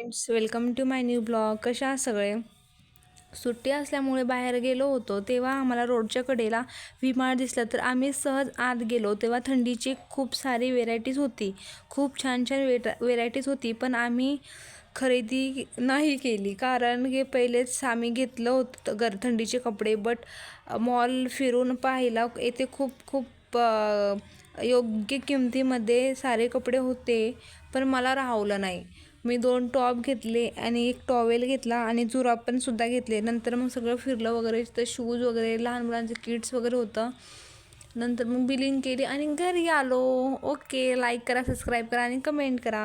Friends, welcome to my new blog. कशा आहात सगळे? सुट्टी असल्यामुळे बाहेर गेलो होतो तेव्हा आम्हाला रोडच्या कडेला व्ही-मार्ट दिसलं, तर आम्ही सहज आत गेलो. तेव्हा थंडीची खूप सारी व्हेरायटीज होती, खूप छान छान व्हेरायटीज होती. पण आम्ही खरेदी नाही केली, कारण हे पहिलेच आम्ही घेतलं होतं थंडीचे कपडे. बट मॉल फिरून पाहिला, येथे खूप खूप योग्य किमतीमध्ये सारे कपडे होते, पण मला राहवलं नाही. मी 2 टॉप घेतले आणि एक टॉवेल घेतला आणि जुराब सुद्धा घेतले. नंतर मग सगळं फिरलं वगैरे, तर शूज वगैरे, लहान मुलांचे किड्स वगैरे होतं. नंतर मग बिलिंग केली आणि घरी आलो. ओके, लाईक करा, सबस्क्राईब करा आणि कमेंट करा.